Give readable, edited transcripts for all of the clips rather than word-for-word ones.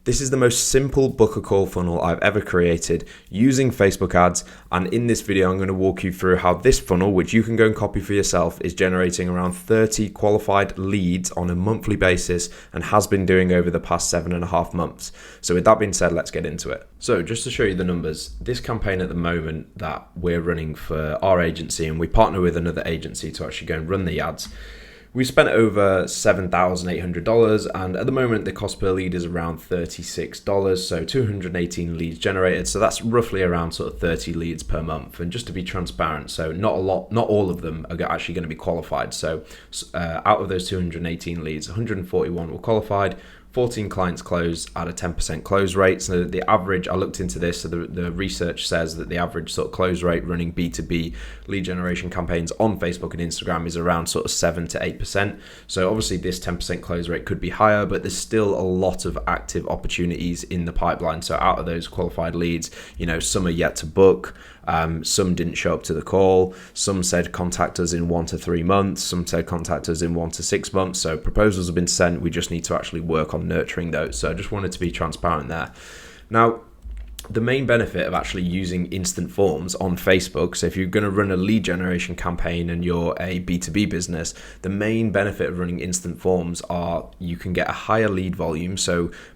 This is the most simple book a call funnel I've ever created using Facebook ads, and in this video I'm going to walk you through how this funnel, which you can go and copy for yourself, is generating around 30 qualified leads on a monthly basis and has been doing over the past 7.5 months. So with that being said, let's get into it. So just to show you the numbers, this campaign at the moment that we're running for our agency, and we partner with another agency to actually go and run the ads, we spent over $7,800, and at the moment the cost per lead is around $36, so 218 leads generated. So that's roughly around sort of 30 leads per month. And just to be transparent, so not all of them are actually going to be qualified. So out of those 218 leads, 141 were qualified. 14 clients closed at a 10% close rate. So the average, I looked into this, so the research says that the average sort of close rate running B2B lead generation campaigns on Facebook and Instagram is around sort of 7 to 8%. So obviously this 10% close rate could be higher, but there's still a lot of active opportunities in the pipeline. So out of those qualified leads, some are yet to book. Some didn't show up to the call. Some said contact us in 1 to 3 months. Some said contact us in 1 to 6 months. So proposals have been sent. We just need to actually work on nurturing those. So I just wanted to be transparent there. Now, the main benefit of actually using instant forms on Facebook, so if you're going to run a lead generation campaign and you're a B2B business, the main benefit of running instant forms are you can get a higher lead volume.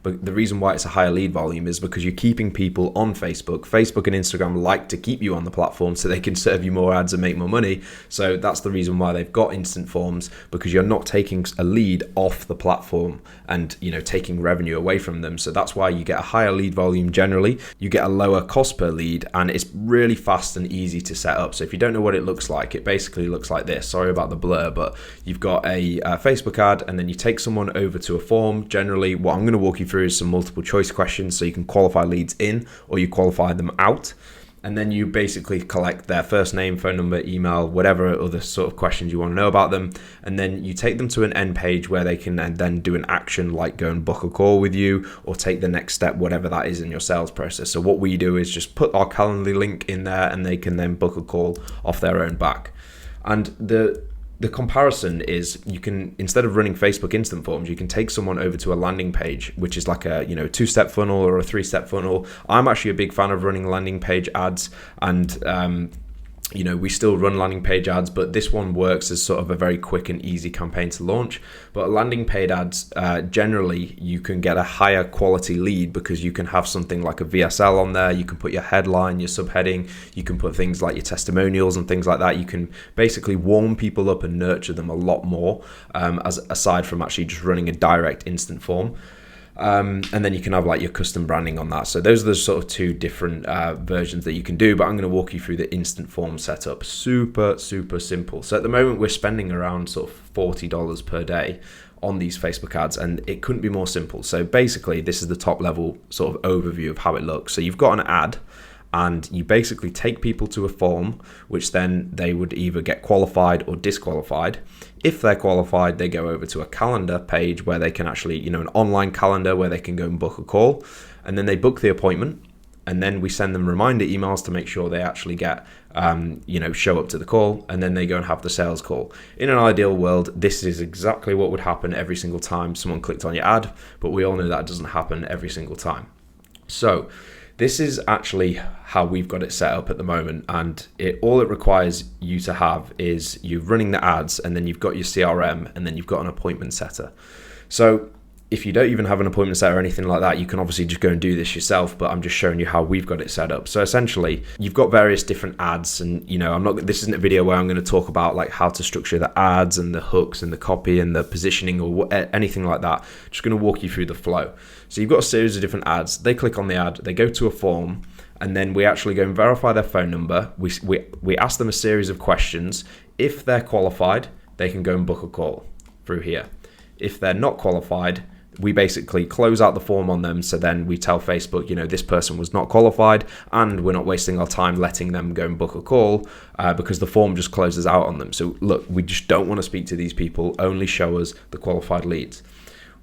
But the reason why it's a higher lead volume is because you're keeping people on Facebook. Facebook and Instagram like to keep you on the platform so they can serve you more ads and make more money. So that's the reason why they've got instant forms, because you're not taking a lead off the platform and taking revenue away from them. So that's why you get a higher lead volume generally. You get a lower cost per lead, and it's really fast and easy to set up. So if you don't know what it looks like, it basically looks like this. Sorry about the blur, but you've got a Facebook ad, and then you take someone over to a form. Generally, what I'm going to walk you through is some multiple choice questions, so you can qualify leads in or you qualify them out. And then you basically collect their first name, phone number, email, whatever other sort of questions you want to know about them. And then you take them to an end page where they can then do an action like go and book a call with you or take the next step, whatever that is in your sales process. So what we do is just put our Calendly link in there and they can then book a call off their own back. And the comparison is you can, instead of running Facebook instant forms, you can take someone over to a landing page, which is like a 2-step funnel or a 3-step funnel. I'm actually a big fan of running landing page ads, and we still run landing page ads, but this one works as sort of a very quick and easy campaign to launch. But landing page ads, generally you can get a higher quality lead because you can have something like a VSL on there. You can put your headline, your subheading, you can put things like your testimonials and things like that. You can basically warm people up and nurture them a lot more, aside from actually just running a direct instant form. And then you can have like your custom branding on that. So those are the sort of two different versions that you can do, but I'm going to walk you through the instant form setup. Super simple. So at the moment we're spending around sort of $40 per day on these Facebook ads, and it couldn't be more simple. So basically this is the top level sort of overview of how it looks. So you've got an ad, and you basically take people to a form, which then they would either get qualified or disqualified. If they're qualified, they go over to a calendar page where they can actually, an online calendar where they can go and book a call. And then they book the appointment. And then we send them reminder emails to make sure they actually get, show up to the call. And then they go and have the sales call. In an ideal world, this is exactly what would happen every single time someone clicked on your ad. But we all know that doesn't happen every single time. So this is actually how we've got it set up at the moment, and all it requires you to have is you running the ads, and then you've got your CRM, and then you've got an appointment setter. So if you don't even have an appointment setter or anything like that, you can obviously just go and do this yourself, but I'm just showing you how we've got it set up. So essentially, you've got various different ads, and this isn't a video where I'm going to talk about like how to structure the ads and the hooks and the copy and the positioning or anything like that. I'm just going to walk you through the flow. So you've got a series of different ads. They click on the ad, they go to a form, and then we actually go and verify their phone number. We ask them a series of questions. If they're qualified, they can go and book a call through here. If they're not qualified, we basically close out the form on them. So then we tell Facebook, this person was not qualified, and we're not wasting our time letting them go and book a call because the form just closes out on them. So look, we just don't want to speak to these people. Only show us the qualified leads.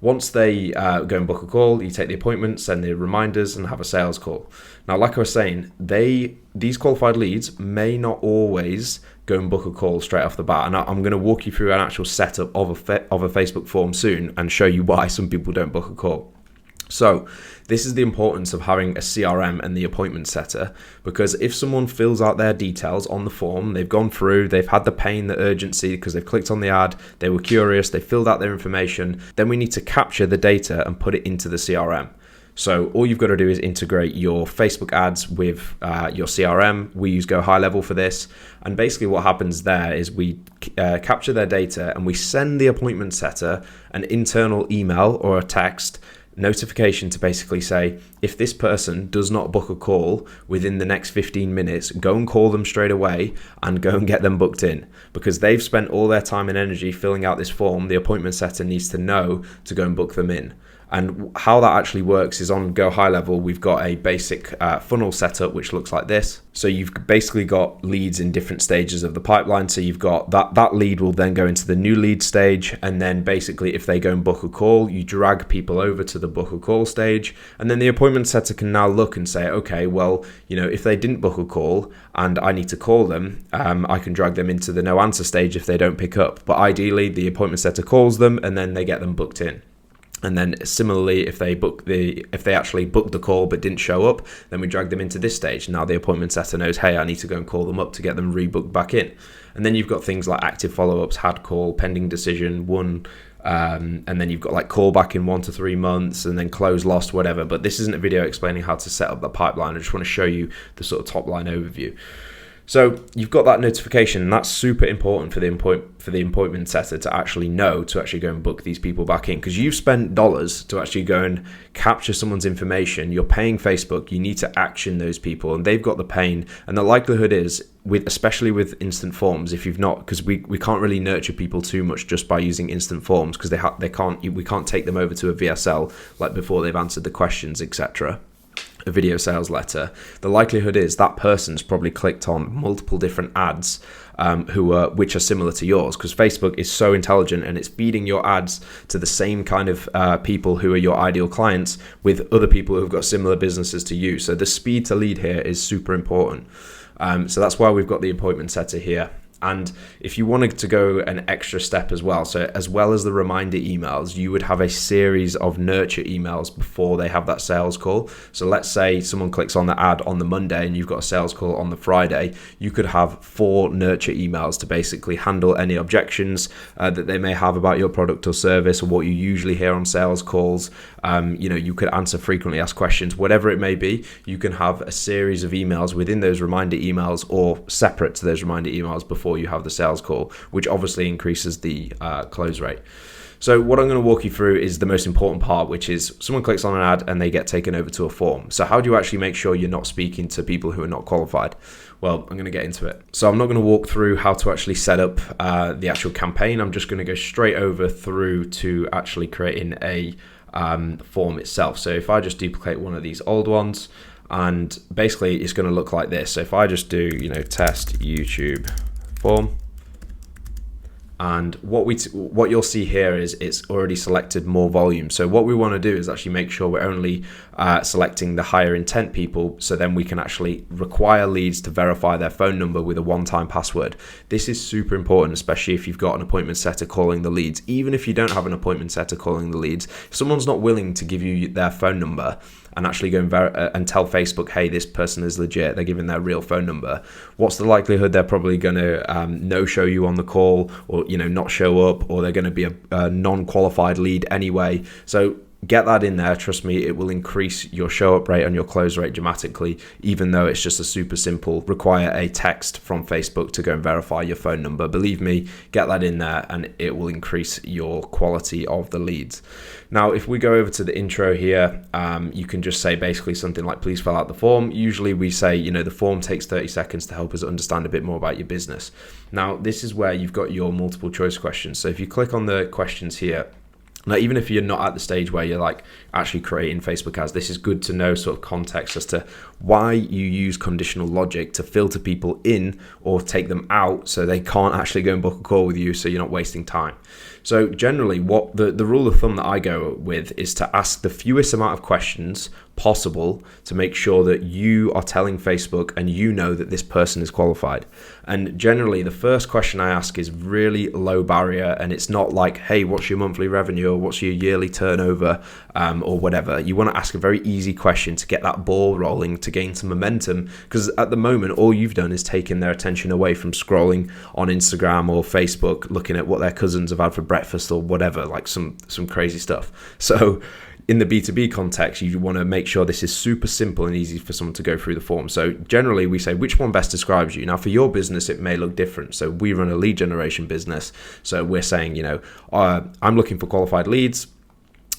Once they go and book a call, you take the appointment, send the reminders, and have a sales call. Now, like I was saying, these qualified leads may not always go and book a call straight off the bat. And I'm going to walk you through an actual setup of a Facebook form soon and show you why some people don't book a call. So this is the importance of having a CRM and the appointment setter, because if someone fills out their details on the form, they've gone through, they've had the pain, the urgency, because they've clicked on the ad, they were curious, they filled out their information, then we need to capture the data and put it into the CRM. So all you've got to do is integrate your Facebook ads with your CRM. We use Go High Level for this. And basically what happens there is we capture their data and we send the appointment setter an internal email or a text notification to basically say, if this person does not book a call within the next 15 minutes, go and call them straight away and go and get them booked in, because they've spent all their time and energy filling out this form. The appointment setter needs to know to go and book them in. And how that actually works is on Go High Level, we've got a basic funnel setup, which looks like this. So you've basically got leads in different stages of the pipeline. So you've got that lead will then go into the new lead stage. And then basically if they go and book a call, you drag people over to the book a call stage. And then the appointment setter can now look and say, okay, well, if they didn't book a call and I need to call them, I can drag them into the no answer stage if they don't pick up. But ideally the appointment setter calls them and then they get them booked in. And then similarly, if they actually booked the call but didn't show up, then we drag them into this stage. Now the appointment setter knows, hey, I need to go and call them up to get them rebooked back in. And then you've got things like active follow-ups, had call, pending decision, won, and then you've got like call back in 1 to 3 months, and then close, lost, whatever. But this isn't a video explaining how to set up the pipeline. I just want to show you the sort of top line overview. So you've got that notification, and that's super important for the appointment setter to actually know to actually go and book these people back in, because you've spent dollars to actually go and capture someone's information. You're paying Facebook, you need to action those people, and they've got the pain. And the likelihood is, especially with instant forms, if you've not, because we can't really nurture people too much just by using instant forms, because we can't take them over to a VSL like before they've answered the questions, etc. A video sales letter. The likelihood is that person's probably clicked on multiple different ads which are similar to yours, because Facebook is so intelligent and it's feeding your ads to the same kind of people who are your ideal clients with other people who've got similar businesses to you. So the speed to lead here is super important. So that's why we've got the appointment setter here. And if you wanted to go an extra step as well, so as well as the reminder emails, you would have a series of nurture emails before they have that sales call. So let's say someone clicks on the ad on the Monday and you've got a sales call on the Friday. You could have 4 nurture emails to basically handle any objections that they may have about your product or service, or what you usually hear on sales calls. You could answer frequently asked questions, whatever it may be. You can have a series of emails within those reminder emails or separate to those reminder emails before you have the sales call, which obviously increases the close rate. So what I'm going to walk you through is the most important part, which is someone clicks on an ad and they get taken over to a form. So how do you actually make sure you're not speaking to people who are not qualified? Well, I'm going to get into it. So I'm not going to walk through how to actually set up the actual campaign. I'm just going to go straight over through to actually creating a form itself. So if I just duplicate one of these old ones, and basically it's going to look like this. So if I just do, test YouTube form, and what you'll see here is it's already selected more volume. So what we want to do is actually make sure we're only selecting the higher intent people, so then we can actually require leads to verify their phone number with a one-time password. This is super important, especially if you've got an appointment setter calling the leads. Even if you don't have an appointment setter calling the leads, if someone's not willing to give you their phone number and actually go and tell Facebook, hey, this person is legit, they're giving their real phone number, what's the likelihood they're probably going to no-show you on the call, or not show up, or they're going to be a non-qualified lead anyway? So get that in there. Trust me, it will increase your show up rate and your close rate dramatically, even though it's just a super simple require a text from Facebook to go and verify your phone number. Believe me, get that in there and it will increase your quality of the leads. Now, if we go over to the intro here, you can just say basically something like, please fill out the form. Usually we say, the form takes 30 seconds to help us understand a bit more about your business. Now, this is where you've got your multiple choice questions. So if you click on the questions here, now, even if you're not at the stage where you're like actually creating Facebook ads, this is good to know sort of context as to why you use conditional logic to filter people in or take them out so they can't actually go and book a call with you, so you're not wasting time. So generally what the rule of thumb that I go with is to ask the fewest amount of questions possible to make sure that you are telling Facebook and you know that this person is qualified. And generally the first question I ask is really low barrier, and it's not like, hey, what's your monthly revenue or what's your yearly turnover or whatever. You want to ask a very easy question to get that ball rolling, to gain some momentum, because at the moment all you've done is taken their attention away from scrolling on Instagram or Facebook looking at what their cousins have had for breakfast or whatever, like some crazy stuff. So in the B2B context, you want to make sure this is super simple and easy for someone to go through the form. So generally we say, which one best describes you? Now for your business, it may look different. So we run a lead generation business. So we're saying, I'm looking for qualified leads.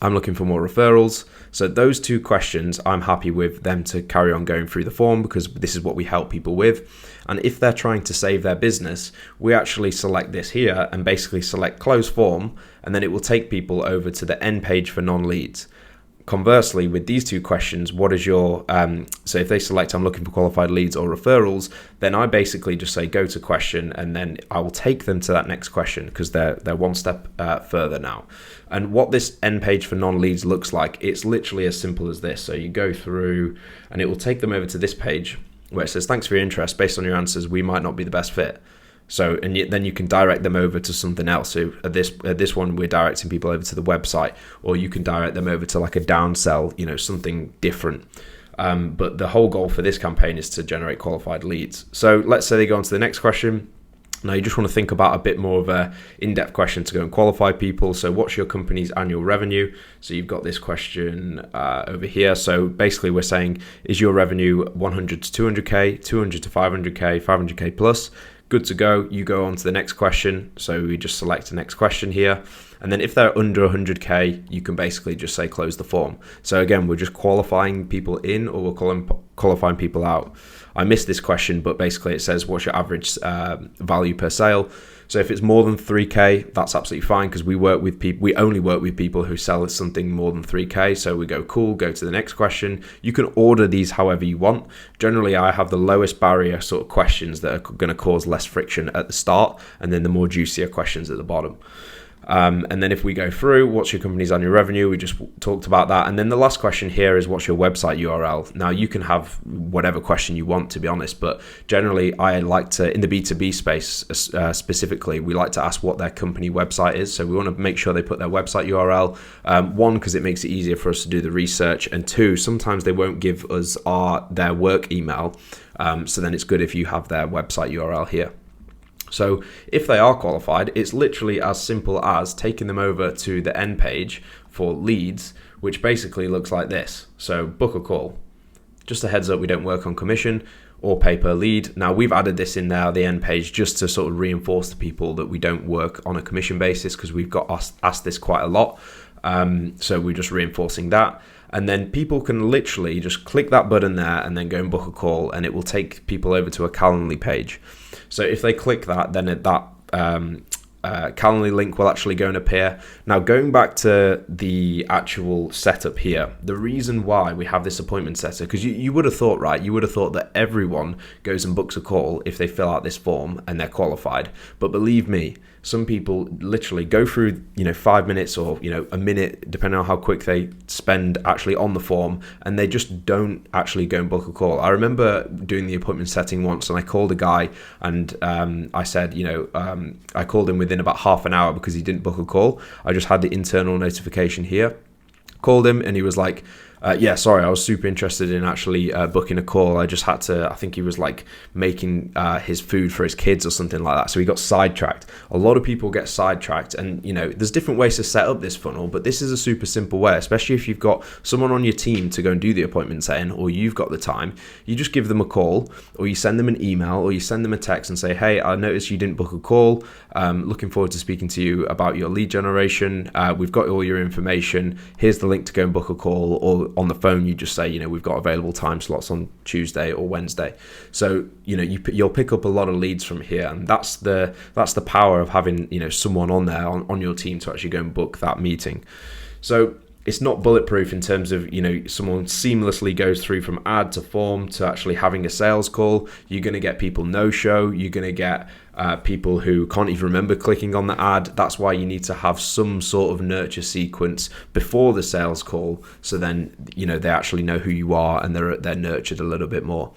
I'm looking for more referrals. So those two questions, I'm happy with them to carry on going through the form because this is what we help people with. And if they're trying to save their business, we actually select this here and basically select close form, and then it will take people over to the end page for non-leads. Conversely, with these two questions, what is your, so if they select I'm looking for qualified leads or referrals, then I basically just say go to question, and then I will take them to that next question because they're one step further now. And what this end page for non-leads looks like, it's literally as simple as this. So you go through and it will take them over to this page where it says, thanks for your interest. Based on your answers, we might not be the best fit. So, and then you can direct them over to something else. So at this one, we're directing people over to the website, or you can direct them over to like a downsell, something different. But the whole goal for this campaign is to generate qualified leads. So let's say they go on to the next question. Now you just want to think about a bit more of a in-depth question to go and qualify people. So what's your company's annual revenue? So you've got this question over here. So basically we're saying, is your revenue 100 to 200K, 200 to 500K, 500K plus? Good to go. You go on to the next question. So we just select the next question here. And then if they're under 100K, you can basically just say close the form. So again, we're just qualifying people in, or we're qualifying people out. I missed this question, but basically it says what's your average value per sale. So if it's more than 3K, that's absolutely fine because we only work with people who sell something more than 3K. So we go cool, go to the next question. You can order these however you want. Generally, I have the lowest barrier sort of questions that are going to cause less friction at the start, and then the more juicier questions at the bottom. And then if we go through, what's your company's annual revenue? We just talked about that. And then the last question here is, what's your website URL? Now you can have whatever question you want, to be honest, but generally I like to, in the B2B space specifically, we like to ask what their company website is. So we want to make sure they put their website URL. One, because it makes it easier for us to do the research. And two, sometimes they won't give us their work email. So then it's good if you have their website URL here. So if they are qualified, it's literally as simple as taking them over to the end page for leads, which basically looks like this. So book a call. Just a heads up, we don't work on commission or pay per lead. Now we've added this in there, the end page, just to sort of reinforce to people that we don't work on a commission basis because we've got asked this quite a lot. So we're just reinforcing that. And then people can literally just click that button there and then go and book a call, and it will take people over to a Calendly page. So if they click that, then that Calendly link will actually go and appear. Now going back to the actual setup here, the reason why we have this appointment setter, because you would have thought, right, you would have thought that everyone goes and books a call if they fill out this form and they're qualified. But believe me, some people literally go through 5 minutes or a minute, depending on how quick they spend actually on the form, and they just don't actually go and book a call. I remember doing the appointment setting once, and I called a guy, and I said, I called him within about half an hour because he didn't book a call. I just had the internal notification here. Called him, and he was like, yeah, sorry, I was super interested in actually booking a call. I just had to, I think he was like making his food for his kids or something like that. So he got sidetracked. A lot of people get sidetracked, and there's different ways to set up this funnel, but this is a super simple way, especially if you've got someone on your team to go and do the appointment setting, or you've got the time. You just give them a call, or you send them an email, or you send them a text and say, hey, I noticed you didn't book a call. Looking forward to speaking to you about your lead generation. We've got all your information. Here's the link to go and book a call, or on the phone you just say, we've got available time slots on Tuesday or Wednesday. So you'll pick up a lot of leads from here, and that's the power of having someone on there on your team to actually go and book that meeting. So it's not bulletproof in terms of, someone seamlessly goes through from ad to form to actually having a sales call. You're going to get people no-show. You're going to get people who can't even remember clicking on the ad. That's why you need to have some sort of nurture sequence before the sales call, so then they actually know who you are and they're nurtured a little bit more.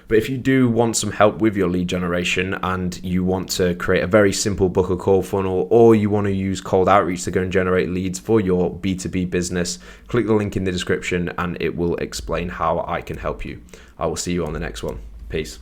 But if you do want some help with your lead generation and you want to create a very simple book a call funnel, or you want to use cold outreach to go and generate leads for your B2B business, click the link in the description and it will explain how I can help you. I will see you on the next one. Peace.